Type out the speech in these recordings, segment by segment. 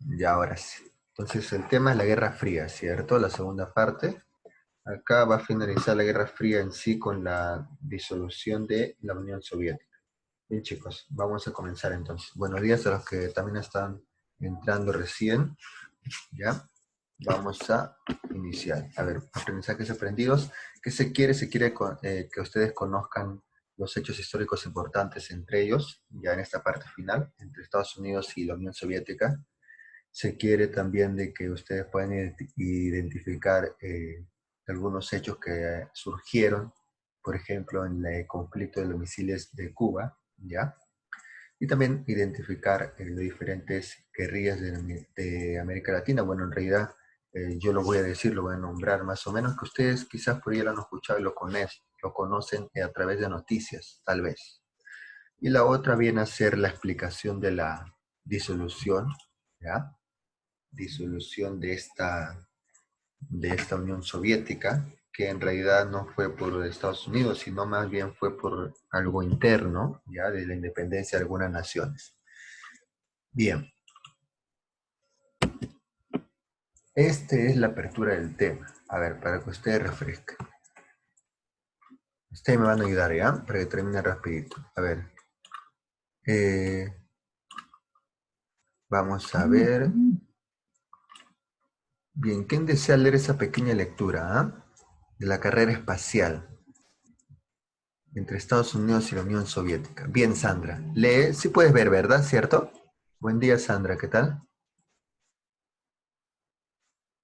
Ya, ahora sí. Entonces el tema es la Guerra Fría, ¿cierto? La segunda parte. Acá va a finalizar la Guerra Fría en sí con la disolución de la Unión Soviética. Bien, chicos, vamos a comenzar entonces. Buenos días a los que también están entrando recién, ¿ya? Vamos a iniciar. A ver, aprendizajes aprendidos. ¿Qué se quiere? Se quiere que ustedes conozcan los hechos históricos importantes entre ellos, ya en esta parte final, entre Estados Unidos y la Unión Soviética. Se quiere también de que ustedes puedan identificar algunos hechos que surgieron, por ejemplo, en el conflicto de los misiles de Cuba, ¿ya? Y también identificar las diferentes guerrillas de América Latina. Bueno, en realidad yo lo voy a decir, lo voy a nombrar más o menos, que ustedes quizás por ahí lo han escuchado y lo conocen a través de noticias, tal vez. Y la otra viene a ser la explicación de la disolución, ¿ya? Disolución de esta Unión Soviética, que en realidad no fue por Estados Unidos, sino más bien fue por algo interno, ya, de la independencia de algunas naciones. Bien, esta es la apertura del tema. A ver, para que ustedes refresquen. Ustedes me van a ayudar, ¿ya? Para que termine rapidito. A ver. eh, Vamos a ver. Bien, ¿quién desea leer esa pequeña lectura, de la carrera espacial entre Estados Unidos y la Unión Soviética? Bien, Sandra. Lee, sí puedes ver, ¿verdad? ¿Cierto? Buen día, Sandra. ¿Qué tal?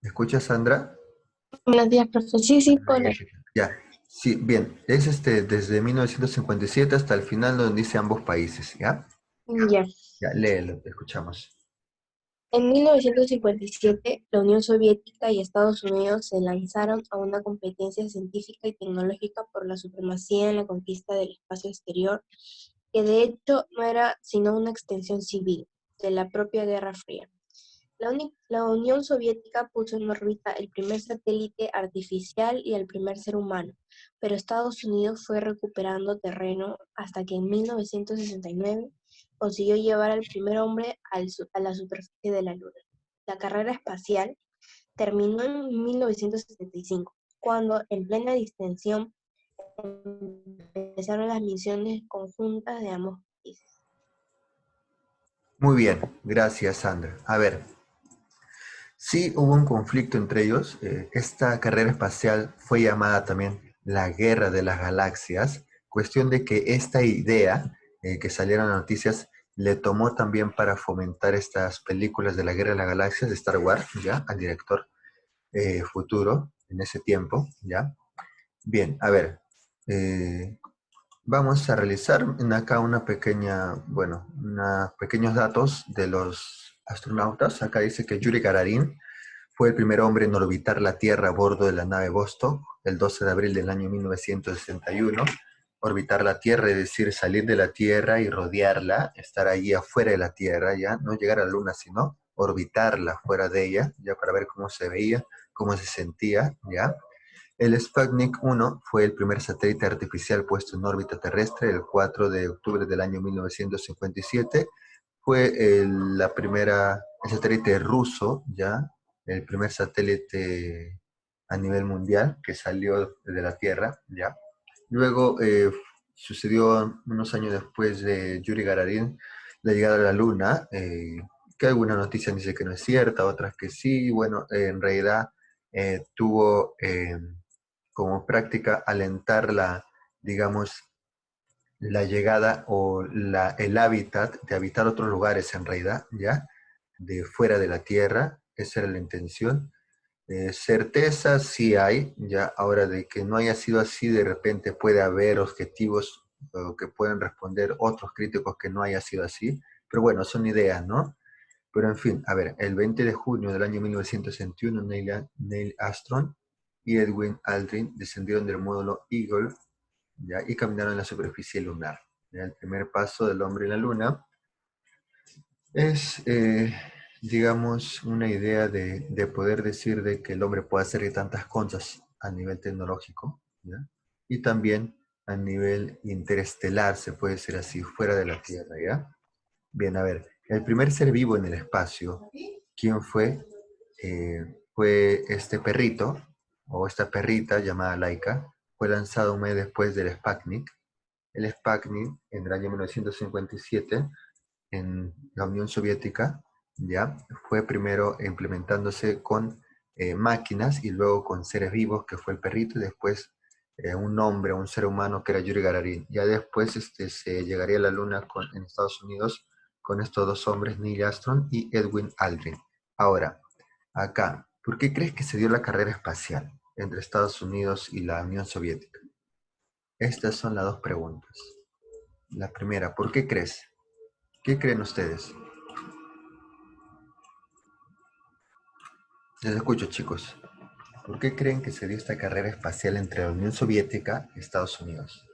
¿Me escuchas, Sandra? Buenos días, profe. Sí, sí, por ahí. Magnífico. Ya. Sí, bien. Es desde 1957 hasta el final donde dice ambos países, ¿ya? Ya. Ya, léelo, te escuchamos. En 1957, la Unión Soviética y Estados Unidos se lanzaron a una competencia científica y tecnológica por la supremacía en la conquista del espacio exterior, que de hecho no era sino una extensión civil de la propia Guerra Fría. La Unión Soviética puso en órbita el primer satélite artificial y el primer ser humano, pero Estados Unidos fue recuperando terreno hasta que en 1969 consiguió llevar al primer hombre a la superficie de la Luna. La carrera espacial terminó en 1975, cuando en plena distensión empezaron las misiones conjuntas de ambos países. Muy bien, gracias, Sandra. A ver, sí hubo un conflicto entre ellos. Esta carrera espacial fue llamada también la Guerra de las Galaxias, cuestión de que esta idea que salieron las noticias le tomó también para fomentar estas películas de la Guerra de las Galaxias de Star Wars, ¿ya? Al director futuro en ese tiempo, ¿ya? Bien, a ver, eh, vamos a realizar acá una pequeña, bueno, unos pequeños datos de los astronautas. Acá dice que Yuri Gagarin fue el primer hombre en orbitar la Tierra a bordo de la nave Vostok el 12 de abril del año 1961. Orbitar la Tierra, es decir, salir de la Tierra y rodearla, estar allí afuera de la Tierra, ya, no llegar a la Luna, sino orbitarla fuera de ella, ya para ver cómo se veía, cómo se sentía, ya. El Sputnik 1 fue el primer satélite artificial puesto en órbita terrestre el 4 de octubre del año 1957. Fue el satélite ruso, ya, el primer satélite a nivel mundial que salió de la Tierra, ya. Luego sucedió unos años después de Yuri Gagarin la llegada a la Luna, que algunas noticias dicen que no es cierta, otras que sí. Bueno, en realidad tuvo como práctica alentar digamos, la llegada o el hábitat de habitar otros lugares en realidad, ¿ya? De fuera de la Tierra, esa era la intención. Certeza sí hay, ya, ahora de que no haya sido así, de repente puede haber objetivos que pueden responder otros críticos que no haya sido así, pero bueno, son ideas, ¿no? Pero en fin, a ver, el 20 de junio del año 1961, Neil Armstrong y Edwin Aldrin descendieron del módulo Eagle, ¿ya? Y caminaron en la superficie lunar. ¿Ya? El primer paso del hombre en la luna es, digamos, una idea de poder decir de que el hombre puede hacer tantas cosas a nivel tecnológico, ¿ya? Y también a nivel interestelar, se puede decir así, fuera de la Tierra, ¿ya? Bien, a ver, el primer ser vivo en el espacio ¿Quién fue? Fue este perrito, o esta perrita llamada Laika, fue lanzado un mes después del Sputnik. El Sputnik, en el año 1957, en la Unión Soviética, ya fue primero implementándose con máquinas y luego con seres vivos, que fue el perrito, y después un hombre, un ser humano que era Yuri Gagarin. Ya después se llegaría a la Luna en Estados Unidos con estos dos hombres, Neil Armstrong y Edwin Aldrin. Ahora, acá, ¿por qué crees que se dio la carrera espacial entre Estados Unidos y la Unión Soviética? Estas son las dos preguntas. La primera, ¿por qué crees? ¿Qué creen ustedes? Les escucho, chicos. ¿Por qué creen que se dio esta carrera espacial entre la Unión Soviética y Estados Unidos?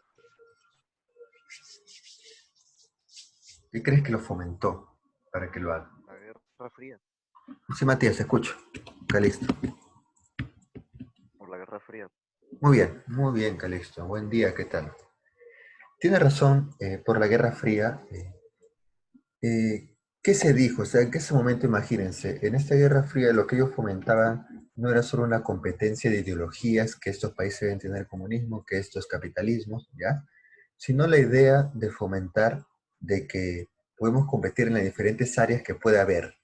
¿Qué crees que lo fomentó para que lo haga? La Guerra Fría, Sí, Matías, te escucho. Calixto. por la Guerra Fría. Muy bien, Calixto. Buen día, ¿qué tal? Tiene razón, por la Guerra Fría. ¿Qué se dijo? O sea, en ese momento, imagínense, en esta Guerra Fría lo que ellos fomentaban no era solo una competencia de ideologías, que estos países deben tener comunismo, que esto es capitalismo, ¿ya? Sino la idea de fomentar de que podemos competir en las diferentes áreas que puede haber,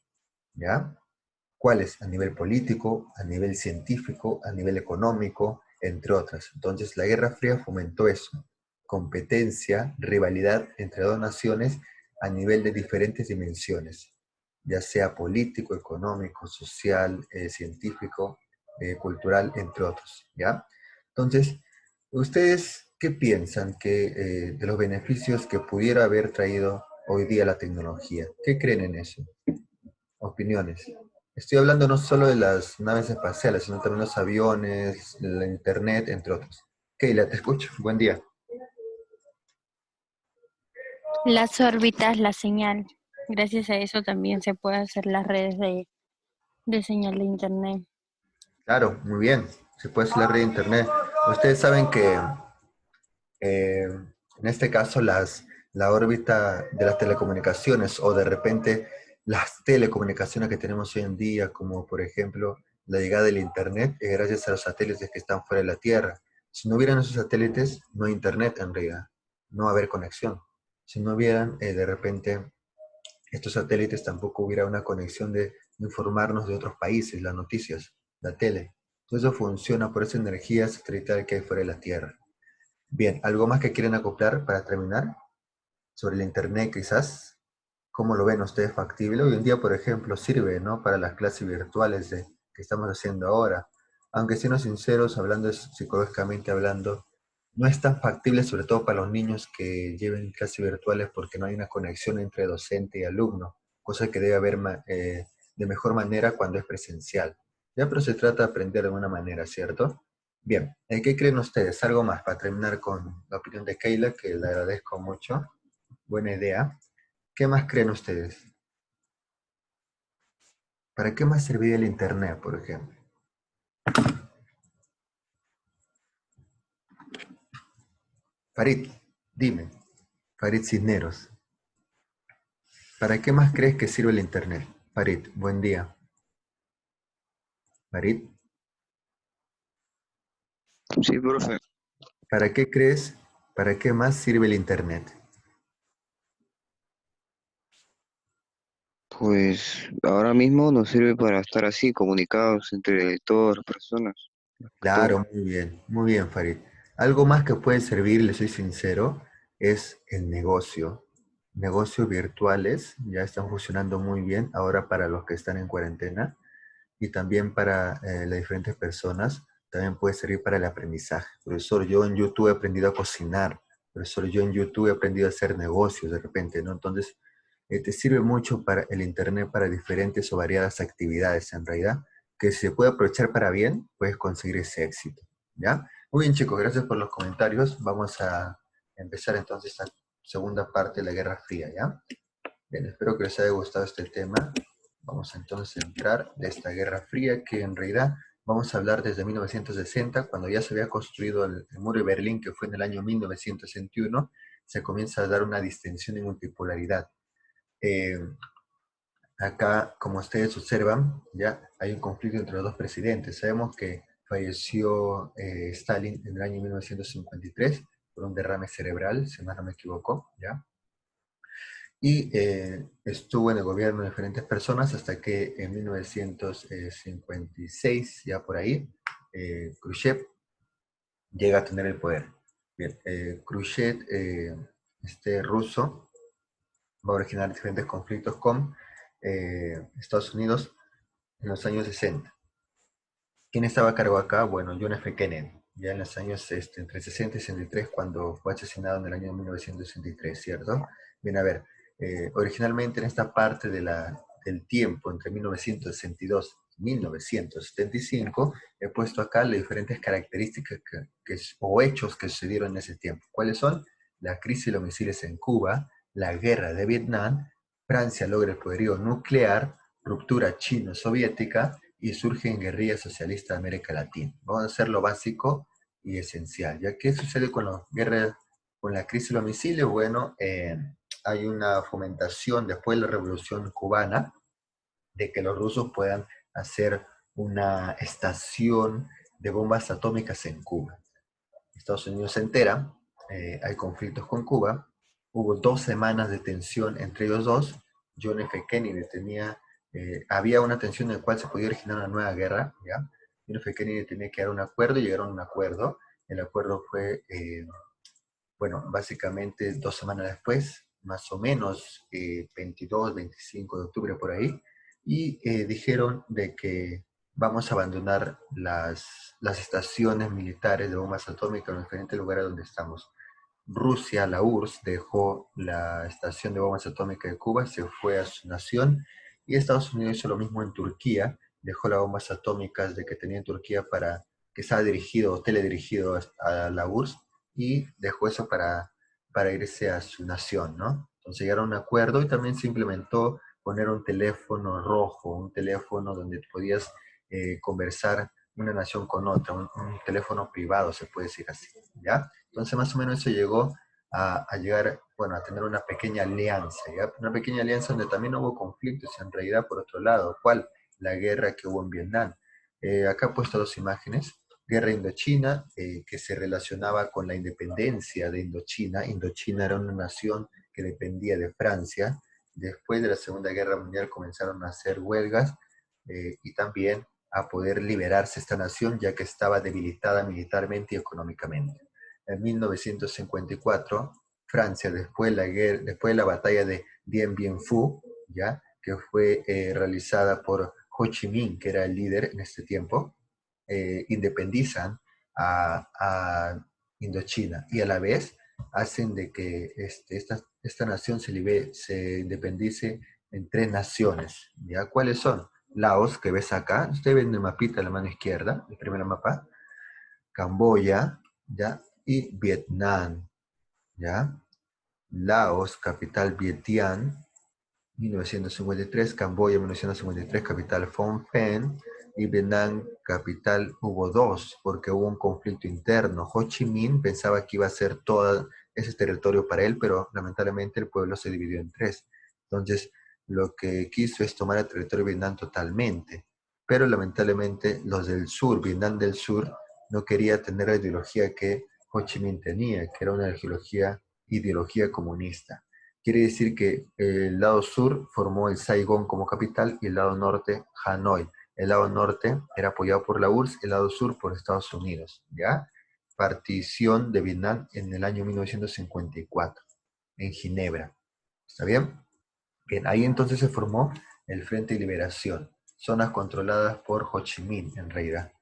¿ya? ¿Cuáles? A nivel político, a nivel científico, a nivel económico, entre otras. Entonces, la Guerra Fría fomentó eso, competencia, rivalidad entre dos naciones a nivel de diferentes dimensiones, ya sea político, económico, social, científico, cultural, entre otros, ¿ya? Entonces, ¿ustedes qué piensan de los beneficios que pudiera haber traído hoy día la tecnología? ¿Qué creen en eso? Opiniones. Estoy hablando no solo de las naves espaciales, sino también los aviones, la internet, entre otros. Keila, te escucho. Buen día. Las órbitas, la señal. Gracias a eso también se puede hacer las redes de señal de internet. Claro, muy bien. Se puede hacer la red de internet. Ustedes saben que en este caso la órbita de las telecomunicaciones o de repente las telecomunicaciones que tenemos hoy en día, como por ejemplo la llegada del internet, es gracias a los satélites que están fuera de la Tierra. Si no hubieran esos satélites, no hay internet en realidad, no va a haber conexión. Si no hubieran de repente estos satélites, tampoco hubiera una conexión de informarnos de otros países, las noticias, la tele. Todo eso funciona por esa energía satelital que hay fuera de la Tierra. Bien, ¿algo más que quieren acoplar para terminar? Sobre el Internet quizás. ¿Cómo lo ven ustedes factible? Hoy en día, por ejemplo, sirve, ¿no? Para las clases virtuales que estamos haciendo ahora. Aunque siendo sinceros, hablando psicológicamente hablando, no es tan factible, sobre todo para los niños que lleven clases virtuales porque no hay una conexión entre docente y alumno, cosa que debe haber de mejor manera cuando es presencial. Ya, pero se trata de aprender de alguna manera, ¿cierto? Bien, ¿qué creen ustedes? Algo más para terminar con la opinión de Keila, que le agradezco mucho. Buena idea. ¿Qué más creen ustedes? ¿Para qué más serviría el Internet, por ejemplo? Farid, dime. Farid Cisneros. ¿Para qué más crees que sirve el Internet? Farid, buen día. Farid, Sí, profe. ¿para qué crees, para qué más sirve el Internet? Pues ahora mismo nos sirve para estar así, comunicados entre todas las personas, más que todo. Claro, muy bien, Farid. Algo más que puede servir, le soy sincero, es el negocio. Negocios virtuales ya están funcionando muy bien ahora para los que están en cuarentena y también para las diferentes personas. También puede servir para el aprendizaje. Profesor, yo en YouTube he aprendido a cocinar. Profesor, yo en YouTube he aprendido a hacer negocios de repente, ¿no? Entonces, te sirve mucho para el Internet para diferentes o variadas actividades en realidad, que si se puede aprovechar para bien, puedes conseguir ese éxito, ¿ya? Muy bien, chicos, gracias por los comentarios. Vamos a empezar entonces esta segunda parte de la Guerra Fría, ¿ya? Bien, espero que les haya gustado este tema. Vamos entonces a entrar de esta Guerra Fría, que en realidad vamos a hablar desde 1960, cuando ya se había construido el muro de Berlín, que fue en el año 1961, se comienza a dar una distinción y multipolaridad. Eh, Acá, como ustedes observan, ya hay un conflicto entre los dos presidentes. Sabemos que falleció Stalin en el año 1953 por un derrame cerebral, si más no me equivoco, ¿ya? Y estuvo en el gobierno de diferentes personas hasta que en 1956, ya por ahí, Khrushchev llega a tener el poder. Bien, Khrushchev, este ruso, va a originar diferentes conflictos con Estados Unidos en los años 60. ¿Quién estaba a cargo acá? Bueno, John F. Kennedy, ya en los años entre 60 y 63, cuando fue asesinado en el año 1963, ¿cierto? Bien, a ver, originalmente en esta parte del tiempo, entre 1962 y 1975, he puesto acá las diferentes características o hechos que sucedieron en ese tiempo. ¿Cuáles son? La crisis de los misiles en Cuba, la guerra de Vietnam, Francia logra el poderío nuclear, ruptura chino-soviética, y surgen guerrillas socialistas de América Latina. Vamos a hacer lo básico y esencial. ¿Ya qué sucede con las guerras, con la crisis de los misiles? Bueno, hay una fomentación después de la Revolución Cubana de que los rusos puedan hacer una estación de bombas atómicas en Cuba. Estados Unidos se entera, hay conflictos con Cuba, hubo 2 semanas de tensión entre ellos dos. John F. Kennedy había una tensión en la cual se podía originar una nueva guerra, ¿ya? John F. Kennedy tenía que dar un acuerdo y llegaron a un acuerdo. El acuerdo fue, bueno, básicamente 2 semanas después, más o menos 22, 25 de octubre por ahí, y dijeron de que vamos a abandonar las estaciones militares de bombas atómicas en los diferentes lugares donde estamos. Rusia, la URSS, dejó la estación de bombas atómicas de Cuba, se fue a su nación, y Estados Unidos hizo lo mismo en Turquía, dejó las bombas atómicas de que tenía en Turquía que estaba dirigido o teledirigido a la URSS, y dejó eso para irse a su nación, ¿no? Entonces llegaron a un acuerdo y también se implementó poner un teléfono rojo, un teléfono donde podías conversar una nación con otra, un teléfono privado, se puede decir así, ¿ya? Entonces más o menos eso llegó a llegar, bueno, a tener una pequeña alianza, ¿ya? Una pequeña alianza donde también hubo conflictos en realidad por otro lado. ¿Cuál? La guerra que hubo en Vietnam. Acá he puesto 2 imágenes. Guerra Indochina, que se relacionaba con la independencia de Indochina. Indochina era una nación que dependía de Francia. Después de la Segunda Guerra Mundial comenzaron a hacer huelgas y también a poder liberarse esta nación, ya que estaba debilitada militarmente y económicamente. En 1954, Francia, después de la batalla de Dien Bien Phu, ¿ya? Que fue realizada por Ho Chi Minh, que era el líder en este tiempo, independizan a Indochina y a la vez hacen de que esta nación se independice en 3 naciones. ¿Ya? ¿Cuáles son? Laos, que ves acá, usted ve en el mapita a la mano izquierda, el primer mapa, Camboya, ¿ya? Y Vietnam, ¿ya? Laos, capital Vientiane, 1953, Camboya 1953, capital Phnom Penh, y Vietnam, capital, hubo dos, porque hubo un conflicto interno. Ho Chi Minh pensaba que iba a ser todo ese territorio para él, pero lamentablemente el pueblo se dividió en 3. Entonces, lo que quiso es tomar el territorio de Vietnam totalmente, pero lamentablemente los del sur, Vietnam del sur, no quería tener la ideología que Ho Chi Minh tenía, que era una ideología comunista. Quiere decir que el lado sur formó el Saigón como capital y el lado norte Hanoi. El lado norte era apoyado por la URSS, el lado sur por Estados Unidos, ¿ya? Partición de Vietnam en el año 1954, en Ginebra. ¿Está bien? Bien, ahí entonces se formó el Frente de Liberación, zonas controladas por Ho Chi Minh en realidad.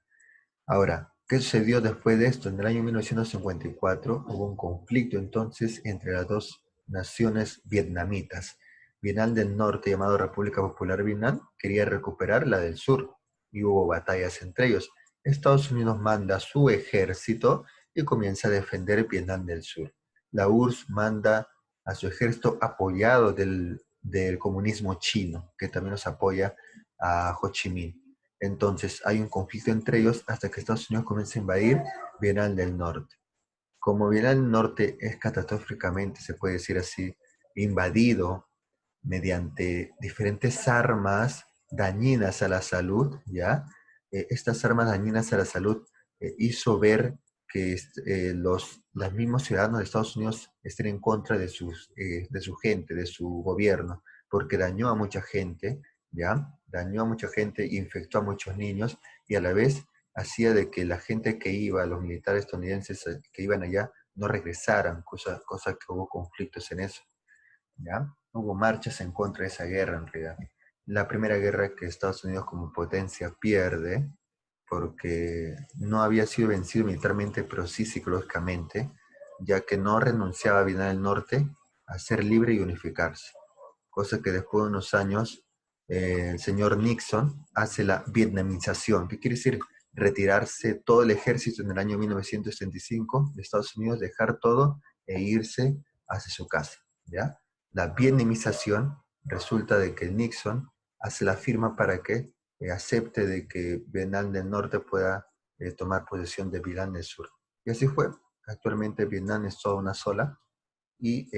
Ahora, ¿qué sucedió después de esto? En el año 1954 hubo un conflicto entonces entre las dos naciones vietnamitas. Vietnam del Norte, llamado República Popular Vietnam, quería recuperar la del sur y hubo batallas entre ellos. Estados Unidos manda su ejército y comienza a defender Vietnam del Sur. La URSS manda a su ejército apoyado del comunismo chino, que también nos apoya a Ho Chi Minh. Entonces hay un conflicto entre ellos hasta que Estados Unidos comienza a invadir Vietnam del Norte. Como Vietnam del Norte es catastróficamente, se puede decir así, invadido mediante diferentes armas dañinas a la salud, ¿ya? Estas armas dañinas a la salud hizo ver que los mismos ciudadanos de Estados Unidos estén en contra de su gente, de su gobierno, porque dañó a mucha gente, ¿ya? Dañó a mucha gente, infectó a muchos niños y a la vez hacía de que la gente que iba, los militares estadounidenses que iban allá, no regresaran, cosa que hubo conflictos en eso, ¿ya? Hubo marchas en contra de esa guerra en realidad. La primera guerra que Estados Unidos como potencia pierde porque no había sido vencido militarmente, pero sí psicológicamente, ya que no renunciaba a Vietnam del Norte a ser libre y unificarse. Cosa que después de unos años el señor Nixon hace la vietnamización. ¿Qué quiere decir? Retirarse todo el ejército en el año 1965 de Estados Unidos, dejar todo e irse hacia su casa, ¿ya? La vietnamización resulta de que Nixon hace la firma para que acepte de que Vietnam del Norte pueda tomar posesión de Vietnam del Sur. Y así fue. Actualmente Vietnam es toda una sola y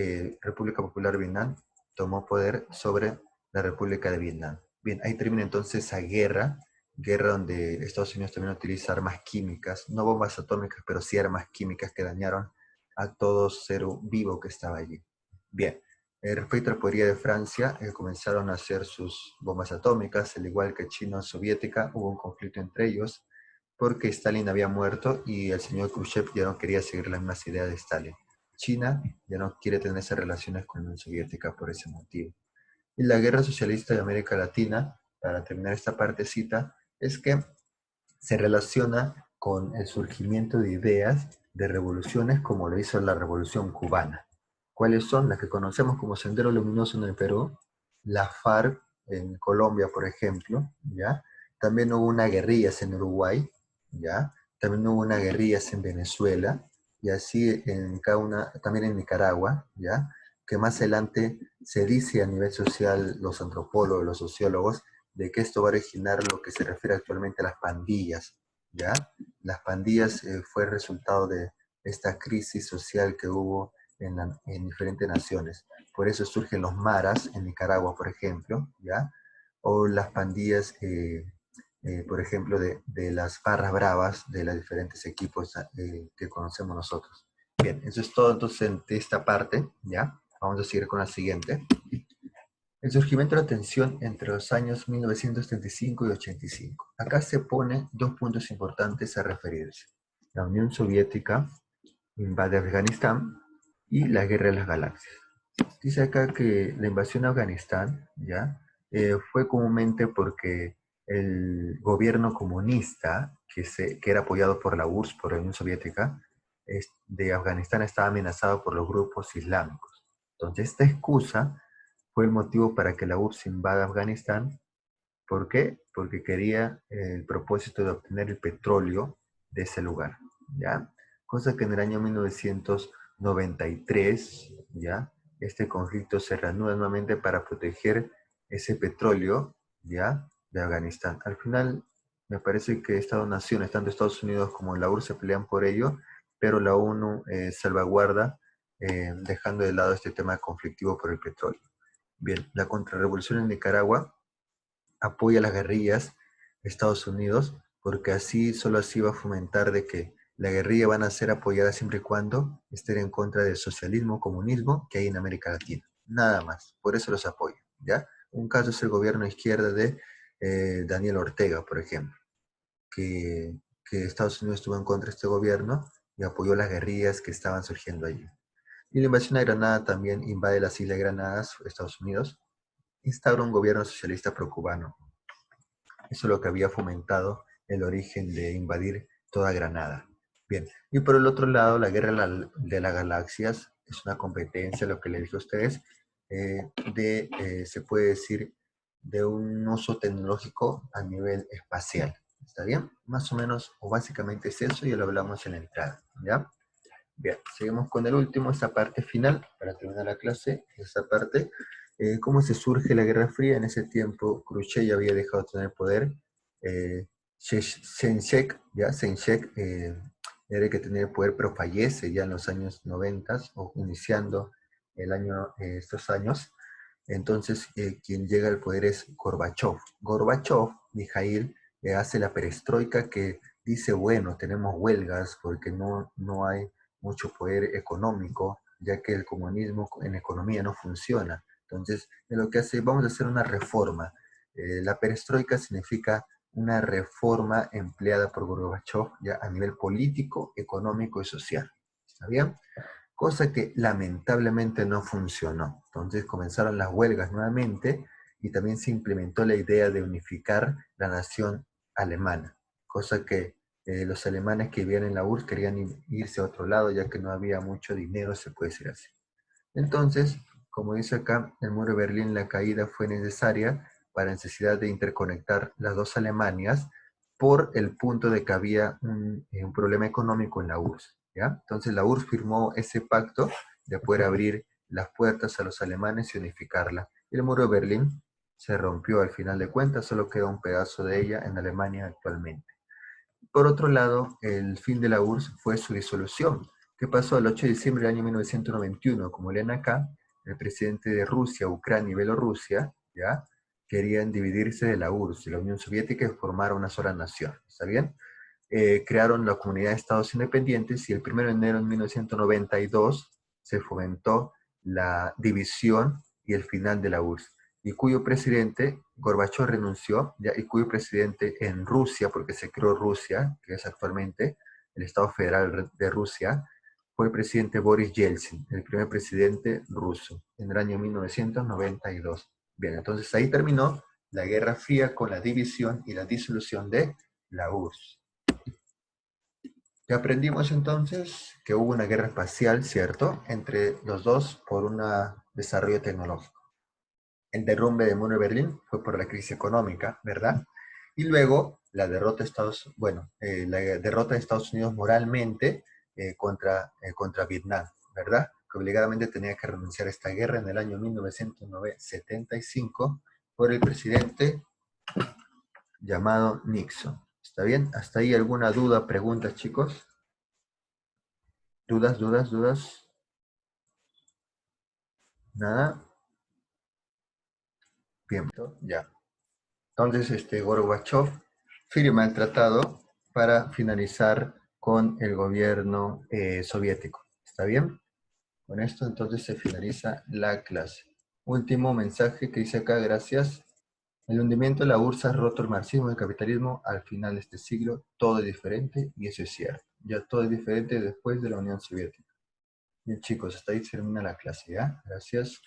República Popular Vietnam tomó poder sobre la República de Vietnam. Bien, ahí termina entonces esa guerra donde Estados Unidos también utiliza armas químicas, no bombas atómicas, pero sí armas químicas que dañaron a todo ser vivo que estaba allí. Bien, respecto a la podería de Francia, comenzaron a hacer sus bombas atómicas, al igual que China o Soviética, hubo un conflicto entre ellos, porque Stalin había muerto y el señor Khrushchev ya no quería seguir las mismas ideas de Stalin. China ya no quiere tener esas relaciones con la Unión Soviética por ese motivo. Y la guerra socialista de América Latina, para terminar esta partecita, es que se relaciona con el surgimiento de ideas de revoluciones como lo hizo la Revolución Cubana. ¿Cuáles son? Las que conocemos como Sendero Luminoso en el Perú, la FARC en Colombia, por ejemplo, ¿ya? También hubo una guerrillas en Uruguay, ¿ya? También hubo una guerrillas en Venezuela, y así en cada una, también en Nicaragua, ¿ya? Que más adelante se dice a nivel social, los antropólogos, los sociólogos, de que esto va a originar lo que se refiere actualmente a las pandillas, ¿ya? Las pandillas fue el resultado de esta crisis social que hubo en diferentes naciones. Por eso surgen los maras en Nicaragua, por ejemplo, ¿ya? O las pandillas, por ejemplo, de las barras bravas de los diferentes equipos que conocemos nosotros. Bien, eso es todo entonces de esta parte, ¿ya? Vamos a seguir con la siguiente. El surgimiento de la tensión entre los años 1935 y 85. Acá se ponen dos puntos importantes a referirse. La Unión Soviética invade Afganistán y la Guerra de las Galaxias. Dice acá que la invasión a Afganistán ¿ya? Fue comúnmente porque el gobierno comunista, que era apoyado por la URSS, por la Unión Soviética, de Afganistán estaba amenazado por los grupos islámicos. Entonces, esta excusa fue el motivo para que la URSS invada Afganistán. ¿Por qué? Porque quería el propósito de obtener el petróleo de ese lugar, ¿ya? Cosa que en el año 1993, ¿ya? Este conflicto se reanuda nuevamente para proteger ese petróleo, ¿ya? De Afganistán. Al final, me parece que estas naciones, tanto Estados Unidos como la URSS, se pelean por ello, pero la ONU salvaguarda, dejando de lado este tema conflictivo por el petróleo. Bien, la contrarrevolución en Nicaragua apoya a las guerrillas de Estados Unidos, porque así, solo así va a fomentar de que la guerrilla van a ser apoyada siempre y cuando estén en contra del socialismo, comunismo que hay en América Latina. Nada más, por eso los apoya, ¿ya? Un caso es el gobierno de izquierda de Daniel Ortega, por ejemplo, que Estados Unidos estuvo en contra de este gobierno y apoyó las guerrillas que estaban surgiendo allí. Y la invasión a Granada también invade las Islas Granadas, Estados Unidos, instaura un gobierno socialista pro-cubano. Eso es lo que había fomentado el origen de invadir toda Granada. Bien, y por el otro lado, la guerra de las galaxias es una competencia, lo que les dije a ustedes, se puede decir, de un uso tecnológico a nivel espacial. ¿Está bien? Más o menos, o básicamente es eso, y ya lo hablamos en la entrada. ¿Ya? Bien, seguimos con el último, esta parte final, para terminar la clase, esta parte. ¿Cómo se surge la Guerra Fría? En ese tiempo, Khrushchev ya había dejado de tener poder. Senchek, ya, Senchek era el que tenía el poder, pero fallece ya en los años 90, o iniciando estos años. Entonces, quien llega al poder es Gorbachev. Gorbachev, Mikhail, hace la perestroika que dice, bueno, tenemos huelgas porque no hay mucho poder económico, ya que el comunismo en economía no funciona. Entonces, lo que hace, vamos a hacer una reforma. La perestroika significa una reforma empleada por Gorbachev ya a nivel político, económico y social. ¿Está bien? Cosa que lamentablemente no funcionó. Entonces comenzaron las huelgas nuevamente y también se implementó la idea de unificar la nación alemana, cosa que los alemanes que vivían en la URSS querían irse a otro lado ya que no había mucho dinero, se puede decir así. Entonces, como dice acá, el muro de Berlín, la caída fue necesaria para la necesidad de interconectar las dos Alemanias por el punto de que había un problema económico en la URSS. ¿Ya? Entonces la URSS firmó ese pacto de poder abrir las puertas a los alemanes y unificarla. Y el muro de Berlín se rompió al final de cuentas, solo queda un pedazo de ella en Alemania actualmente. Por otro lado, el fin de la URSS fue su disolución, que pasó el 8 de diciembre del año 1991. Como leen acá, el presidente de Rusia, Ucrania y Bielorrusia, ¿ya? Querían dividirse de la URSS, de la Unión Soviética, y formar una sola nación. ¿Está bien? Crearon la Comunidad de Estados Independientes y el 1 de enero de 1992 se fomentó la división y el final de la URSS, y cuyo presidente, Gorbachev renunció, ya, y cuyo presidente en Rusia, porque se creó Rusia, que es actualmente el Estado Federal de Rusia, fue el presidente Boris Yeltsin, el primer presidente ruso, en el año 1992. Bien, entonces ahí terminó la Guerra Fría con la división y la disolución de la URSS. Ya aprendimos entonces que hubo una guerra espacial, ¿cierto?, entre los dos por un desarrollo tecnológico. El derrumbe del muro de Berlín fue por la crisis económica, ¿verdad? Y luego la derrota de Estados Unidos moralmente contra Vietnam, ¿verdad? Que obligadamente tenía que renunciar a esta guerra en el año 1975 por el presidente llamado Nixon. ¿Está bien? ¿Hasta ahí alguna duda, preguntas, chicos? ¿Dudas, dudas, dudas? ¿Nada? Bien, ya. Entonces, Gorbachev firma el tratado para finalizar con el gobierno soviético. ¿Está bien? Con esto entonces se finaliza la clase. Último mensaje que dice acá, gracias. El hundimiento de la URSS ha roto el marxismo y el capitalismo al final de este siglo. Todo es diferente y eso es cierto. Ya todo es diferente después de la Unión Soviética. Bien, chicos, hasta ahí termina la clase, ¿ya? Gracias.